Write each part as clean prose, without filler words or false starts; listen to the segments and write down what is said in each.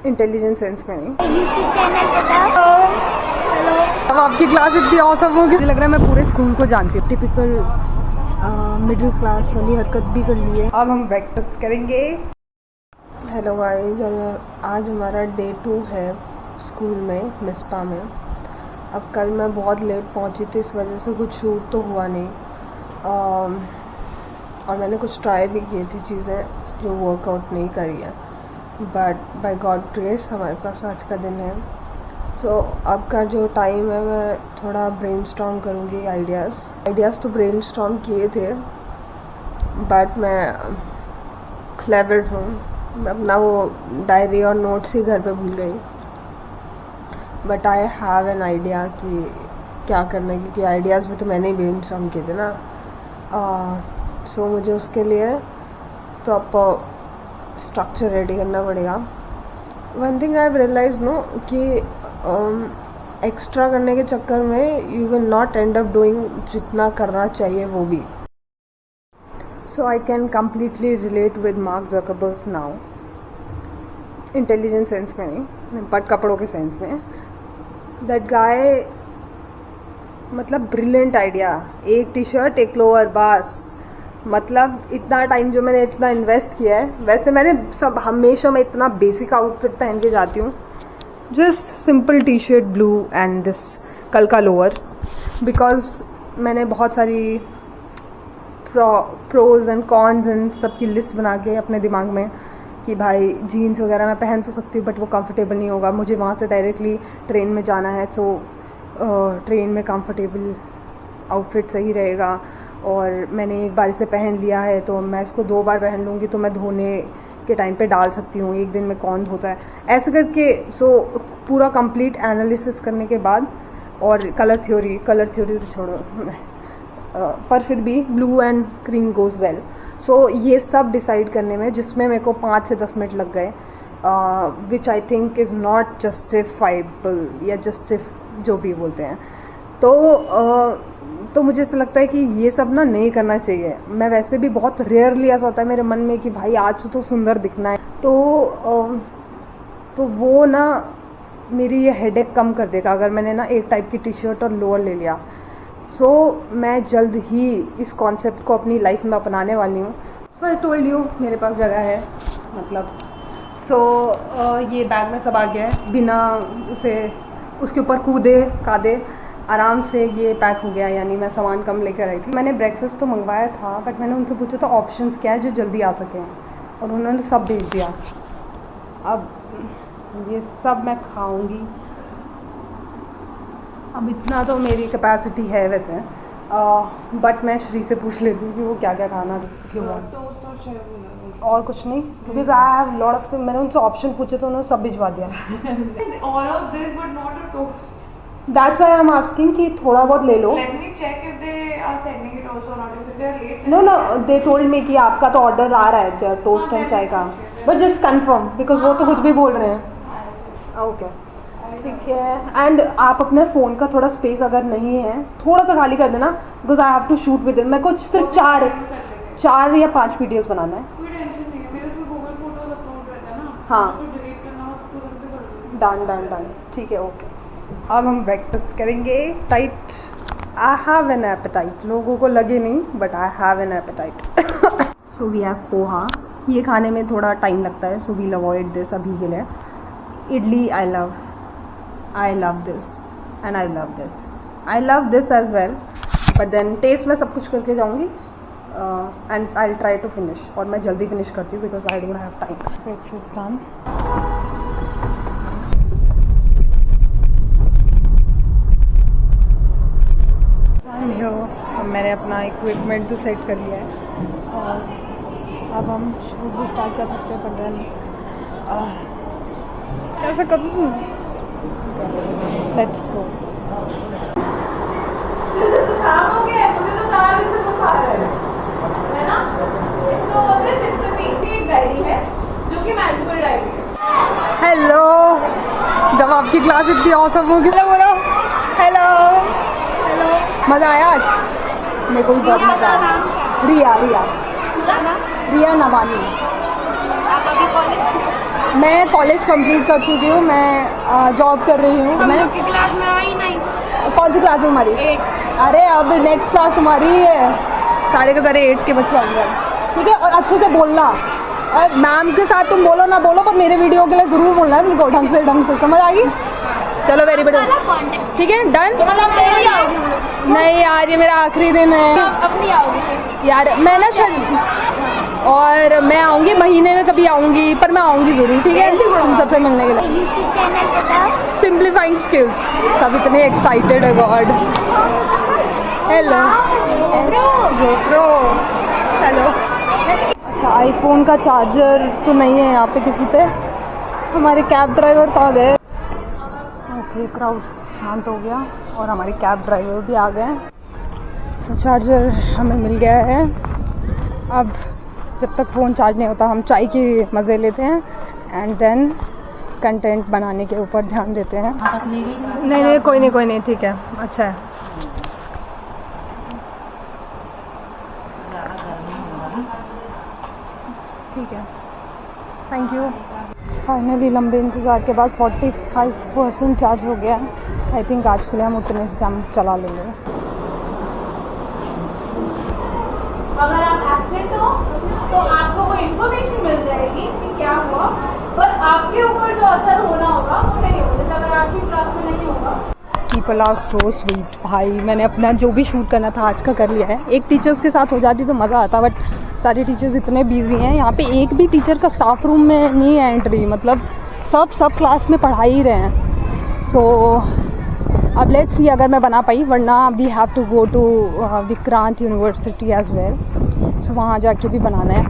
Intelligent sense में नहीं। अब आपकी क्लास इतनी औसम हो गई, लग रहा है मैं पूरे स्कूल को जानती हूँ। टिपिकल मिडिल क्लास वाली हरकत भी कर ली है। अब हम ब्रेकफास्ट करेंगे। हेलो गाइस, आज हमारा डे 2 है स्कूल में, मिसपा में। अब कल मैं बहुत लेट पहुंची थी, इस वजह से कुछ शूट तो हुआ नहीं। और मैंने कुछ ट्राई भी की थी चीज़ें जो वर्कआउट नहीं करी है, बट बाय गॉड ग्रेस हमारे पास आज का दिन है। तो अब का जो टाइम है मैं थोड़ा ब्रेनस्टॉर्म करूँगी। आइडियाज़ तो ब्रेनस्टॉर्म किए थे, बट मैं क्लेवर हूँ। मैं अपना वो डायरी और नोट्स ही घर पे भूल गई, but I have an idea कि क्या करना है, क्योंकि आइडियाज़ भी तो मैंने ही ब्रेनस्टॉर्म किए थे ना। सो मुझे उसके लिए प्रॉपर स्ट्रक्चर रेडी करना पड़ेगा। One thing I have realise no कि एक्स्ट्रा करने के चक्कर में you will not end up doing जितना करना चाहिए वो भी। So I can completely relate with Mark Zuckerberg now, intelligent sense में नहीं बट कपड़ों के सेंस में। दैट गाय, मतलब ब्रिलियंट आइडिया, एक टी शर्ट एक लोअर बस। मतलब इतना टाइम जो मैंने इतना इन्वेस्ट किया है, वैसे मैंने सब हमेशा मैं इतना बेसिक आउटफिट पहन के जाती हूँ, just simple T shirt blue and this कल का लोअर, बिकॉज मैंने बहुत सारी प्रोज एंड कॉन्स एंड सबकी लिस्ट बना के अपने दिमाग में कि भाई जीन्स वगैरह मैं पहन तो सकती हूँ, बट वो कंफर्टेबल नहीं होगा। मुझे वहाँ से डायरेक्टली ट्रेन में जाना है, सो ट्रेन में कंफर्टेबल आउटफिट सही रहेगा। और मैंने एक बार इसे पहन लिया है तो मैं इसको 2 बार पहन लूँगी, तो मैं धोने के टाइम पे डाल सकती हूँ, एक दिन में कौन धोता है, ऐसे करके। सो पूरा कंप्लीट एनालिसिस करने के बाद, और कलर थ्योरी तो छोड़ो पर फिर भी blue and cream goes well. So ये सब डिसाइड करने में, जिसमें मेरे को 5 से 10 मिनट लग गए, which I think is not justifiable या जो भी बोलते हैं। तो मुझे ऐसा लगता है कि ये सब ना नहीं करना चाहिए। मैं वैसे भी बहुत रेयरली ऐसा होता है मेरे मन में कि भाई आज तो सुंदर दिखना है, तो वो ना मेरी ये हेडेक कम कर देगा अगर मैंने ना एक टाइप की टी शर्ट और लोअर ले लिया। सो मैं जल्द ही इस कॉन्सेप्ट को अपनी लाइफ में अपनाने वाली हूँ। सो आई टोल्ड यू मेरे पास जगह है, मतलब ये बैग में सब आ गया है, बिना उसके ऊपर कूदे कादे आराम से ये पैक हो गया। यानी मैं सामान कम लेकर आई थी। मैंने ब्रेकफास्ट तो मंगवाया था, बट मैंने उनसे पूछा था ऑप्शंस क्या है जो जल्दी आ सकें, और उन्होंने सब भेज दिया। अब ये सब मैं खाऊंगी। अब इतना तो मेरी कैपेसिटी है वैसे, बट मैं श्री से पूछ लेती हूँ कि वो क्या क्या खाना और कुछ नहीं, because I have lot of. मैंने उनसे ऑप्शन पूछे तो उन्होंने सब भिजवा दिया। All of this but not a toast. That's why I'm asking कि थोड़ा बहुत ले लो। Let me check if they are sending it also or not. If they are late. No, they told me कि आपका तो ऑर्डर आ रहा है toast and चाय का, बट जस्ट कंफर्म बिकॉज वो तो कुछ भी बोल रहे हैं। ओके ठीक है। एंड आप अपने फ़ोन का थोड़ा स्पेस अगर नहीं है थोड़ा सा खाली कर देना, because I have to shoot with him. मेरे को सिर्फ 4 या 5 वीडियोस बनाना है। कोई टेंशन नहीं है, मेरे उसमें गूगल फोटोज अपलोड रहता है ना। हाँ, तो डिलीट करना हो तो तुरंत भी कर दो। डन ठीक है, ओके। अब हम ब्रेकफास्ट करेंगे tight. I have an appetite, लोगों को लगे नहीं but I have an appetite. So we have poha. ये खाने में थोड़ा टाइम लगता है, सो वील अवॉइड दिस अभी के लिए। Idli I love this and I love this as well, but then taste में सब कुछ करके जाऊँगी and I will try to finish. और मैं जल्दी फिनिश करती हूँ because I don't have time. Breakfast done. मैंने अपना इक्विपमेंट तो सेट कर लिया है और अब हम शूट भी स्टार्ट कर सकते हैं, पर देन कैसे करूँ? Let's go. हेलो, जब आपकी क्लास इतनी औसम हो गई। बोलो हेलो। मज़ा आया आज? मेरे को भी बहुत मज़ा आया। रिया नवानी। आप अभी कॉलेज मैं कॉलेज कंप्लीट कर चुकी हूँ, मैं जॉब कर रही हूँ। मैं की क्लास में आई नहीं। कौन सी क्लास है तुम्हारी? 8। अरे अब नेक्स्ट क्लास तुम्हारी है, सारे के सारे 8 के बच्चे आएंगे, ठीक है? और अच्छे से बोलना, और मैम के साथ तुम बोलो ना बोलो, पर मेरे वीडियो के लिए ज़रूर बोलना है तुमको, ढंग से समझ आ गई? चलो वेरी बढ़िया, ठीक है, डन। नहीं यार, ये मेरा आखिरी दिन है। अपनी आओगी यार मैं ना और मैं आऊँगी महीने में कभी आऊँगी, पर मैं आऊँगी ज़रूर, ठीक है, तुम सबसे मिलने के लिए। सिंप्लीफाइंग स्किल्स, सब इतने एक्साइटेड है, गॉड। Hello GoPro, hello. अच्छा, आईफोन का चार्जर तो नहीं है यहाँ पे किसी पे। हमारे कैब ड्राइवर कहाँ गए? ओके, क्राउड्स शांत हो गया और हमारे कैब ड्राइवर भी आ गए। सो चार्जर हमें मिल गया है। अब जब तक फ़ोन चार्ज नहीं होता हम चाय की मज़े लेते हैं एंड देन कंटेंट बनाने के ऊपर ध्यान देते हैं। नहीं, कोई नहीं, ठीक है, अच्छा है। ठीक है, थैंक यू। फाइनली लंबे इंतज़ार के बाद 45% चार्ज हो गया। आई थिंक आज के लिए हम उतने से हम चला लेंगे। अगर आप एब्सेंट हो तो आपको कोई इन्फॉर्मेशन मिल जाएगी कि क्या हुआ, पर आपके ऊपर जो असर होना होगा वो नहीं होगा। जैसे अगर आपकी क्लास में नहीं होगा। People are so sweet. भाई मैंने अपना जो भी शूट करना था आज का कर लिया है। एक टीचर्स के साथ हो जाती तो मज़ा आता, बट सारे टीचर्स इतने बिजी हैं। यहाँ पे एक भी टीचर का स्टाफ रूम में नहीं है एंट्री, मतलब सब क्लास में पढ़ा ही रहे हैं। सो अब लेट्स सी अगर मैं बना पाई, वरना we have to go to Vikrant University as well. So वहाँ जाके भी बनाना है।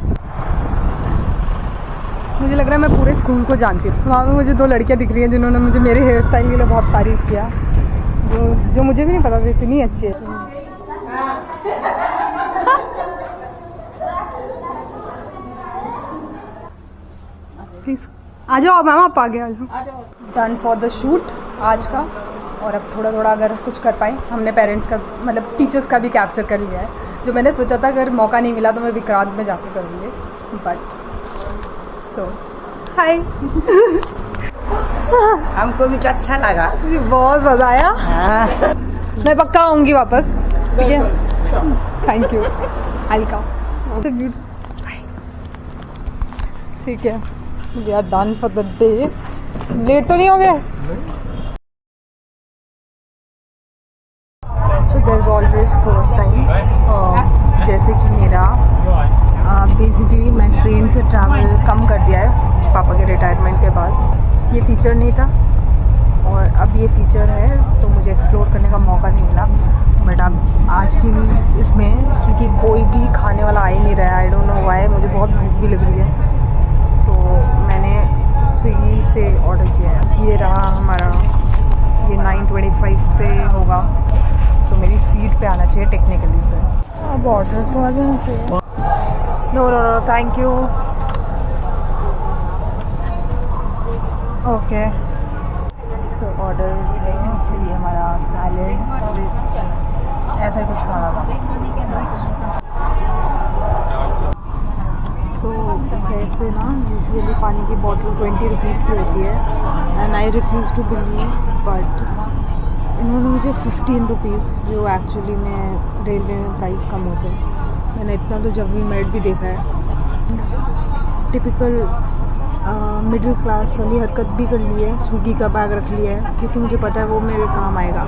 मुझे लग रहा है मैं पूरे स्कूल को जानती हूँ। वहाँ पे मुझे 2 लड़कियाँ दिख रही हैं जिन्होंने मुझे मेरे हेयर स्टाइल के लिए बहुत तारीफ़ किया, जो मुझे भी नहीं पता था इतनी अच्छी है। प्लीज़ आ जाओ मैम, आप आगे आ जाओ। डन फॉर द शूट आज का। और अब थोड़ा अगर कुछ कर पाए, हमने पेरेंट्स का मतलब टीचर्स का भी कैप्चर कर लिया है। जो मैंने सोचा था अगर मौका नहीं मिला तो मैं विक्रांत में जाके करूँगी, बट सो हाय। हमको भी अच्छा लगा, बहुत मज़ा आया। मैं पक्का आऊँगी वापस, ठीक है? Thank you, I come. ठीक है, we are done for the day. Late तो नहीं होंगे? So there is always first time. जैसे कि मेरा बेसिकली मैं ट्रेन से ट्रैवल कम कर दिया है पापा के रिटायरमेंट के बाद। ये फीचर नहीं था और अब ये फीचर है, तो मुझे एक्सप्लोर करने का मौका नहीं मिला। बट अब आज की भी इसमें, क्योंकि कोई भी खाने वाला आ ही नहीं रहा है, आई डोंट नो व्हाई, मुझे बहुत भूख भी लग रही है, तो मैंने स्विगी से ऑर्डर किया है। ये रहा हमारा, ये 9:25 पे होगा। सो मेरी सीट पे आना चाहिए टेक्निकली से। अब ऑर्डर तो आ जाना चाहिए। No thank you. Okay, so orders है एक्चुअली हमारा सैलेड, ऐसा ही कुछ खाना था। सो वैसे ना यूजुअली पानी की बॉटल 20 रुपीज़ की होती है and I refuse to believe, but इन्होंने मुझे 15 रुपीज़, जो एक्चुअली में रेलवे में प्राइस कम होते हैं। मैंने इतना तो जब भी मेड भी देखा है। टिपिकल मिडिल क्लास वाली हरकत भी कर ली है, स्विगी का बैग रख लिया है, क्योंकि मुझे पता है वो मेरे काम आएगा।